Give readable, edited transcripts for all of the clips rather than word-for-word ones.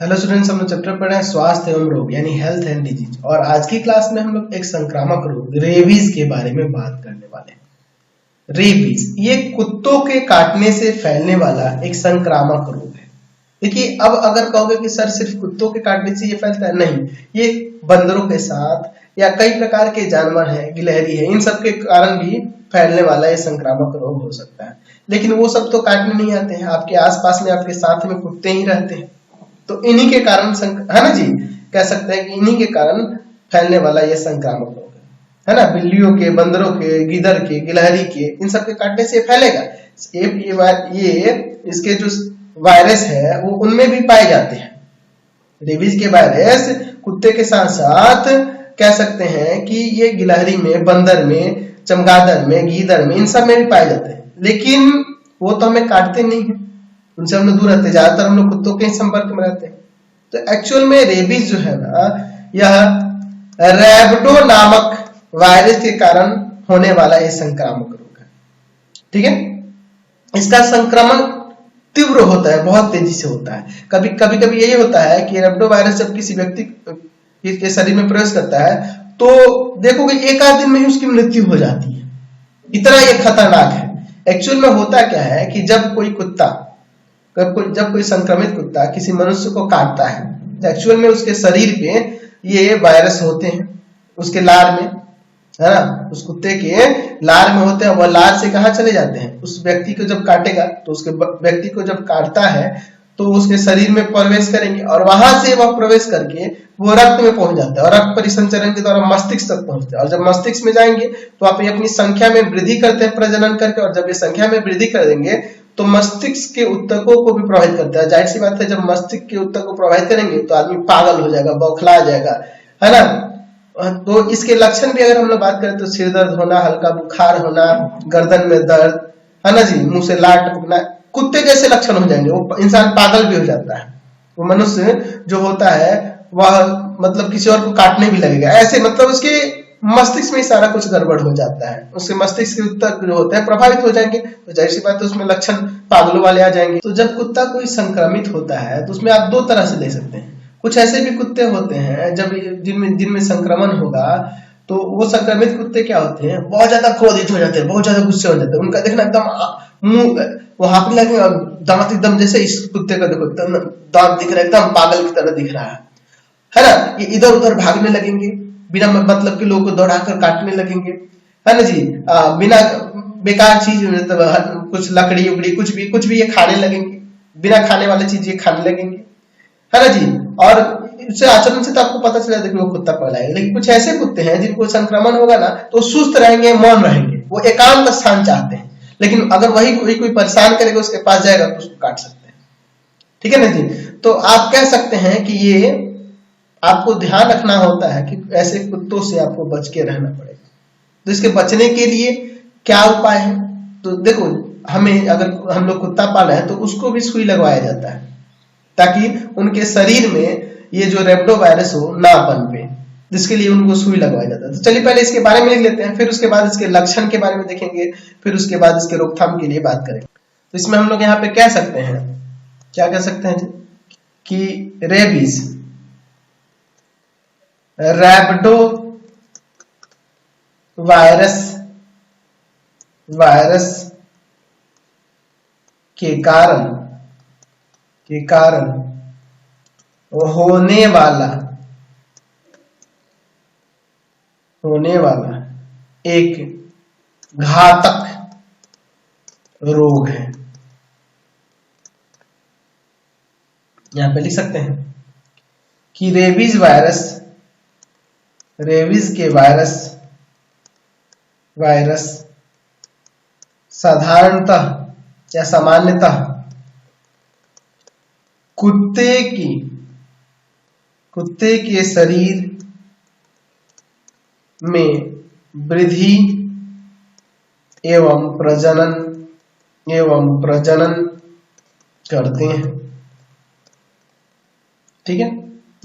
Hello students, हम लोग chapter पढ़ रहे हैं स्वास्थ्य एवं रोग यानी हेल्थ एंड डिजीज। और आज की क्लास में हम लोग एक संक्रामक रोग रेबीज के बारे में बात करने वाले हैं। रेबीज ये कुत्तों के काटने से फैलने वाला एक संक्रामक रोग है। देखिए, अब अगर कहोगे कि सर सिर्फ कुत्तों के काटने से ये फैलता है, नहीं, ये बंदरों के साथ या कई प्रकार के जानवर हैं, गिलहरी है, इन सब के कारण भी फैलने वाला ये संक्रामक रोग हो सकता है। लेकिन वो सब तो काटने नहीं आते हैं, आपके आसपास में आपके साथ में कुत्ते ही रहते हैं, तो इन्हीं के कारण है ना जी, कह सकते हैं कि इन्हीं के कारण फैलने वाला ये संक्रामक रोग है ना। बिल्लियों के, बंदरों के, गिदड़ के, गिलहरी के, इन सब के काटने से फैलेगा। ये इसके जो वायरस है वो उनमें भी पाए जाते हैं। रेबीज के वायरस कुत्ते के साथ साथ कह सकते हैं कि ये गिलहरी में, बंदर में, चमगादड़ में, गीदड़ में, इन सब में भी पाए जाते हैं। लेकिन वो तो हमें काटते नहीं है, उनसे हम लोग दूर रहते हैं, ज्यादातर हम लोग कुत्तों के संपर्क में रहते हैं। तो एक्चुअल में रेबीज जो है ना, यह रैबिडो नामक वायरस के कारण होने वाला ये संक्रामक रोग है। ठीक है, इसका संक्रमण तीव्र होता है, बहुत तेजी से होता है। कभी कभी यही होता है कि रैबिडो वायरस जब किसी व्यक्ति के शरीर में प्रवेश करता है तो देखोगे एक आध दिन में ही उसकी मृत्यु हो जाती है, इतना ये खतरनाक है। एक्चुअल में होता क्या है कि जब कोई संक्रमित कुत्ता किसी मनुष्य को काटता है तो एक्चुअल में उसके शरीर पे ये वायरस होते हैं, उसके लार में, है ना, उस कुत्ते के लार में होते हैं। वह लार से कहाँ चले जाते हैं, उस व्यक्ति को जब काटेगा तो उसके व्यक्ति को जब काटता है तो उसके शरीर में प्रवेश करेंगे और वहां से वह प्रवेश करके वो रक्त में पहुंच जाता है और रक्त परिसंचरण के द्वारा मस्तिष्क तक पहुंचते हैं। और जब मस्तिष्क में जाएंगे तो आप अपनी संख्या में वृद्धि करते हैं प्रजनन करके, और जब ये संख्या में वृद्धि कर देंगे तो मस्तिष्क के ऊतकों को भी प्रभावित करता है। जाहिर सी बात है, जब मस्तिष्क के ऊतक को प्रभावित करेंगे तो आदमी पागल हो जाएगा, बौखला जाएगा, है ना। तो इसके लक्षण भी अगर हम लोग बात करें तो सिर दर्द होना, हल्का बुखार होना, गर्दन में दर्द, है ना जी, मुंह से लार टपकना, कुत्ते जैसे लक्षण हो जाएंगे। वो इंसान पागल भी हो जाता है, वो मनुष्य जो होता है वह मतलब किसी और को काटने भी लगेगा, ऐसे मतलब उसके मस्तिष्क में सारा कुछ गड़बड़ हो जाता है, उसके मस्तिष्क के ऊतक जो होते हैं प्रभावित हो जाएंगे, तो जाहिर सी बात है उसमें लक्षण पागलों वाले आ जाएंगे। तो जब कुत्ता कोई संक्रमित होता है तो उसमें आप दो तरह से ले सकते हैं। कुछ ऐसे भी कुत्ते होते हैं जब जिनमें संक्रमण होगा तो वो संक्रमित कुत्ते क्या होते हैं, बहुत ज्यादा क्रोधित हो जाते हैं, बहुत ज्यादा गुस्से हो जाते हैं। उनका देखना एकदम मुंह वो हाँफने लगेंगे और दांत एकदम, जैसे इस कुत्ते का देखो एकदम दांत दिख रहा है, एकदम पागल की तरह दिख रहा है ना। ये इधर उधर भागने लगेंगे, बिना मतलब के लोगों को दौड़ाकर काटने लगेंगे, है ना जी। बिना बेकार चीज, मतलब कुछ लकड़ी उकड़ी कुछ भी ये खाने लगेंगे, बिना खाने वाली चीज ये खाने लगेंगे, है ना जी। और इससे आचरण से तो आपको पता चला कि वो कुत्ता पगलाएगा। लेकिन कुछ ऐसे कुत्ते हैं जिनको संक्रमण होगा ना तो सुस्त रहेंगे, मौन रहेंगे, वो एकांत स्थान चाहते हैं। लेकिन अगर वही कोई परेशान करेगा उसके पास जाएगा तो उसको काट सकते हैं। ठीक है ना जी। तो आप कह सकते हैं कि ये आपको ध्यान रखना होता है कि ऐसे कुत्तों से आपको बच के रहना पड़ेगा। तो इसके बचने के लिए क्या उपाय है, तो देखो, हमें अगर हम लोग कुत्ता पाला है तो उसको भी सुई लगवाया जाता है ताकि उनके शरीर में ये जो रेबिडो वायरस हो ना पनपे, जिसके लिए उनको सुई लगवाया जाता है। तो चलिए पहले इसके बारे में लिख लेते हैं, फिर उसके बाद इसके लक्षण के बारे में देखेंगे, फिर उसके बाद इसके रोकथाम के लिए बात करेंगे। तो इसमें हम लोग यहाँ पे कह सकते हैं, क्या कह सकते हैं जी, कि रेबीज रैबिडो वायरस के कारण होने वाला एक घातक रोग है। यहां पे लिख सकते हैं कि रेबीज के वायरस साधारणतः या सामान्यतः कुत्ते के शरीर में वृद्धि एवं प्रजनन करते हैं। ठीक है,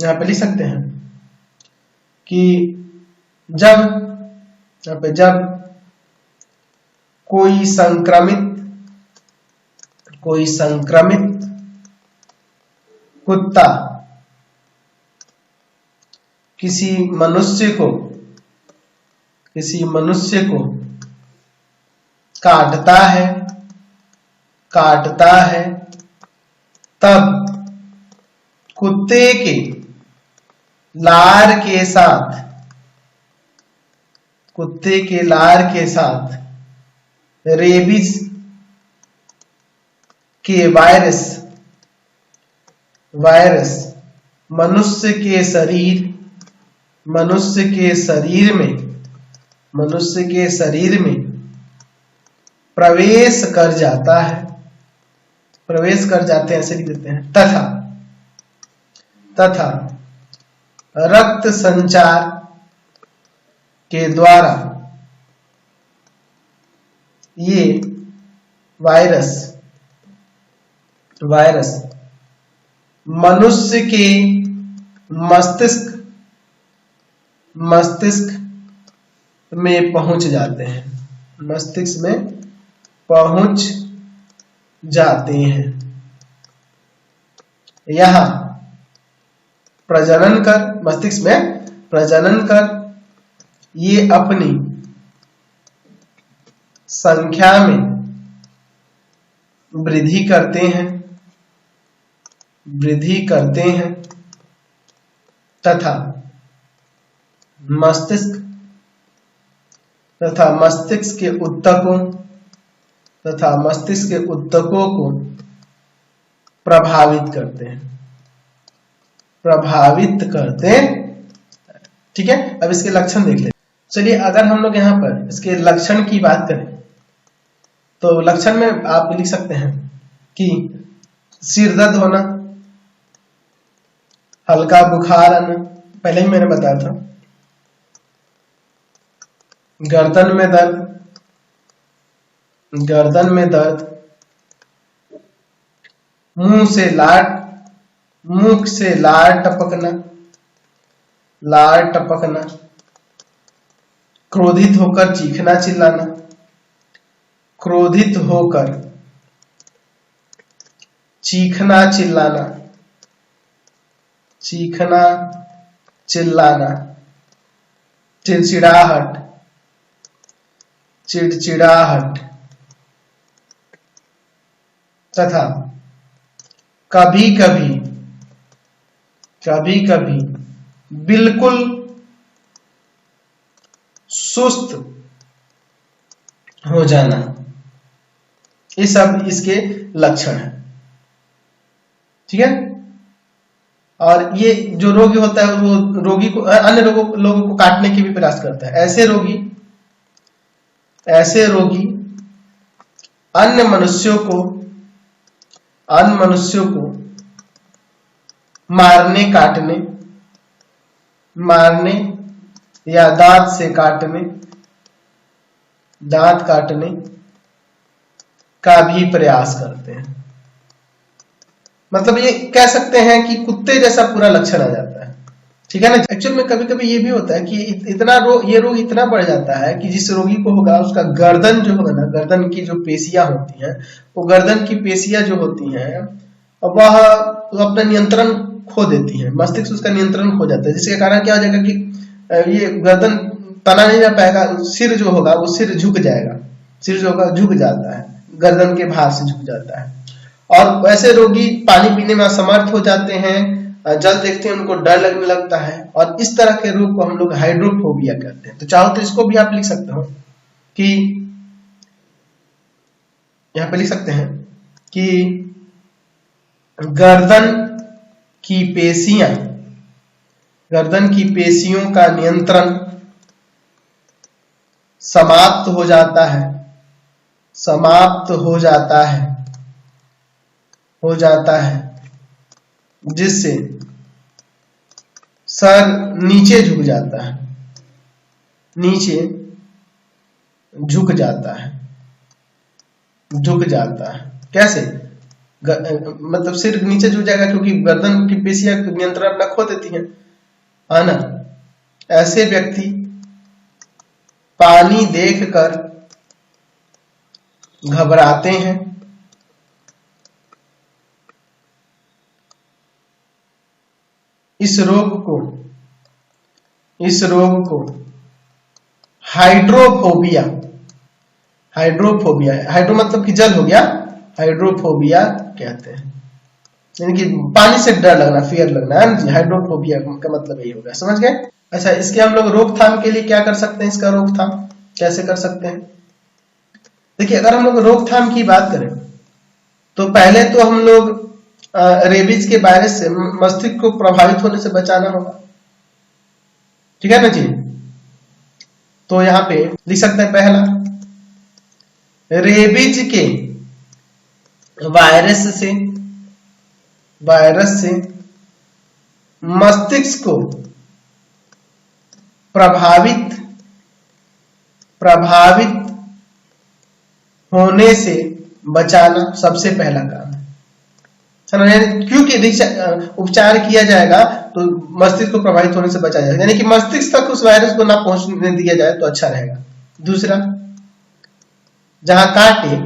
यहां पे लिख सकते हैं कि जब कोई संक्रमित कुत्ता किसी मनुष्य को काटता है तब कुत्ते के लार के साथ रेबीज के वायरस मनुष्य के शरीर में प्रवेश कर जाते हैं, ऐसे लिख देते हैं। तथा रक्त संचार के द्वारा ये वायरस मनुष्य के मस्तिष्क में पहुंच जाते हैं। यहाँ मस्तिष्क में प्रजनन कर ये अपनी संख्या में वृद्धि करते हैं तथा मस्तिष्क के ऊतकों को प्रभावित करते। ठीक है, अब इसके लक्षण देख लेते। चलिए, अगर हम लोग यहाँ पर इसके लक्षण की बात करें तो लक्षण में आप लिख सकते हैं कि सिर दर्द होना, हल्का बुखार आना, पहले ही मैंने बताया था। गर्दन में दर्द, मुंह से लार टपकना, क्रोधित होकर चीखना चिल्लाना, चिड़चिड़ाहट तथा कभी कभी बिल्कुल सुस्त हो जाना, ये सब इसके लक्षण हैं। ठीक है, और ये जो रोगी होता है वो रोगी को अन्य लोगों को काटने की भी प्रयास करता है। ऐसे रोगी अन्य मनुष्यों को मारने या दांत काटने का भी प्रयास करते हैं। मतलब ये कह सकते हैं कि कुत्ते जैसा पूरा लक्षण आ जाता है। ठीक है ना। एक्चुअल में कभी कभी ये भी होता है कि ये रोग इतना बढ़ जाता है कि जिस रोगी को होगा उसका गर्दन जो होगा ना, गर्दन की जो पेशियां होती हैं, वो गर्दन की पेशियां जो होती हैं वह अपना नियंत्रण खो देती है, मस्तिष्क उसका नियंत्रण खो जाता है, जिसके कारण क्या हो जाएगा कि ये गर्दन तना नहीं रह पाएगा, सिर जो होगा वो सिर झुक जाएगा, सिर जो होगा झुक जाता है, गर्दन के भार से झुक जाता है। और वैसे रोगी पानी पीने में असमर्थ हो जाते हैं, जल देखते हैं उनको डर लगने लगता है, और इस तरह के रोग को हम लोग हाइड्रोफोबिया कहते हैं। तो चाहो तो इसको भी आप लिख सकते हो कि यहाँ पे लिख सकते हैं कि गर्दन की पेशियों का नियंत्रण समाप्त हो जाता है जिससे सर नीचे झुक जाता है। कैसे? मतलब सिर नीचे झुक जाएगा क्योंकि गर्दन की पेशियां नियंत्रण अपना खो देती हैं, है ना। ऐसे व्यक्ति पानी देखकर घबराते हैं, इस रोग को इस रोग को हाइड्रोफोबिया, हाइड्रोफोबिया, हाइड्रो मतलब कि जल हो गया, हाइड्रोफोबिया कहते हैं, यानी कि पानी से डर लगना, फियर लगना है जी। हाइड्रोफोबिया का मतलब यही होगा, समझ गए। अच्छा, इसके हम लोग रोकथाम के लिए क्या कर सकते हैं, इसका रोकथाम कैसे कर सकते हैं। देखिए, अगर हम लोग रोकथाम की बात करें तो पहले तो हम लोग रेबीज के वायरस से मस्तिष्क को प्रभावित होने से बचाना होगा, ठीक है ना जी। तो यहाँ पे लिख सकते हैं, पहला, रेबीज के वायरस से मस्तिष्क को प्रभावित होने से बचाना सबसे पहला काम है, क्योंकि उपचार किया जाएगा तो मस्तिष्क को प्रभावित होने से बचा जाएगा, यानी कि मस्तिष्क तक उस वायरस को ना पहुंचने दिया जाए तो अच्छा रहेगा। दूसरा, जहां काटे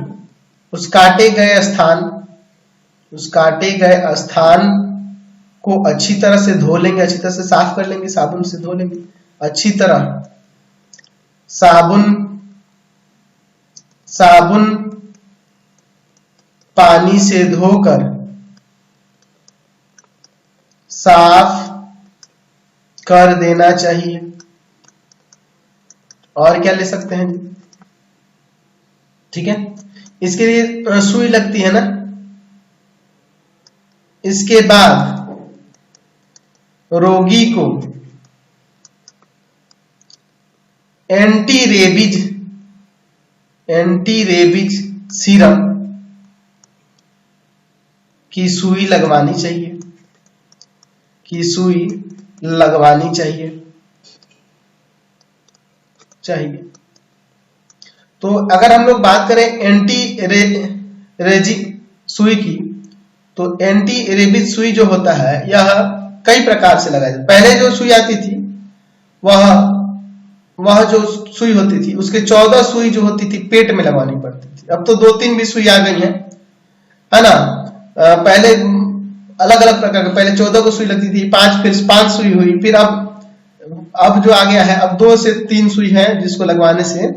उस काटे गए स्थान को अच्छी तरह से धो लेंगे, अच्छी तरह से साफ कर लेंगे, साबुन से धो लेंगे, अच्छी तरह साबुन पानी से धोकर साफ कर देना चाहिए। और क्या ले सकते हैं, ठीक है। इसके लिए सुई लगती है ना, इसके बाद रोगी को एंटी रेबीज सीरम की सुई लगवानी चाहिए। तो अगर हम लोग बात करें रेजी सुई की, तो एंटी रेबीज सुई जो होता है यह कई प्रकार से लगाया जाता है। पहले जो सुई आती थी वह जो सुई होती थी उसके 14 सुई जो होती थी पेट में लगवानी पड़ती थी। अब तो 2-3 भी सुई आ गई है ना। पहले अलग अलग प्रकार के, पहले 14 को सुई लगती थी, 5 सुई हुई, फिर अब जो आ गया है, अब 2 से 3 सुई है जिसको लगवाने से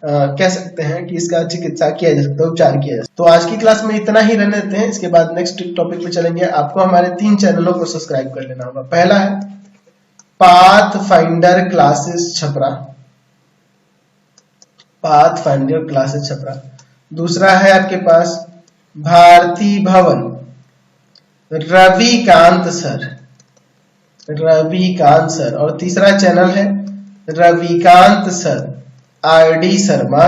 कह सकते हैं कि इसका चिकित्सा किया जा सकता है, उपचार किया जा सकता है। तो आज की क्लास में इतना ही रहने देते हैं, इसके बाद नेक्स्ट टॉपिक पे चलेंगे। आपको हमारे 3 चैनलों को सब्सक्राइब कर लेना होगा। पहला है पाथफाइंडर क्लासेस छपरा, दूसरा है आपके पास भारती भवन रविकांत सर, और तीसरा चैनल है Ravikant sir RD Sharma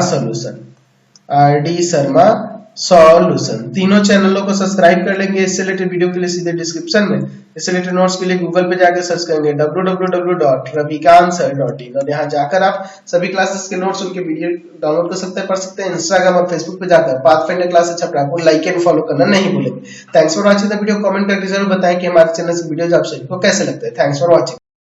solution. तीनों चैनलों को सब्सक्राइब कर लेंगे। इससे रिलेटेड वीडियो के लिए सीधे डिस्क्रिप्शन में, इससे रिलेटेड नोट्स के लिए गूगल पे जाकर सर्च करेंगे www.ravikantsir.in, और यहाँ जाकर आप सभी क्लासेस के नोट्स, उनके वीडियो डाउनलोड कर सकते हैं, पढ़ सकते हैं। इंस्टाग्राम और फेसबुक पे जाकर पाथफाइंडर क्लासेस छपरा को लाइक एंड फॉलो करना नहीं भूलेंगे। Thanks for watching the video. Comment करके जरूर बताएं कि हमारे चैनल से वीडियोज आप सभी को कैसे लगते हैं। Thanks for watching.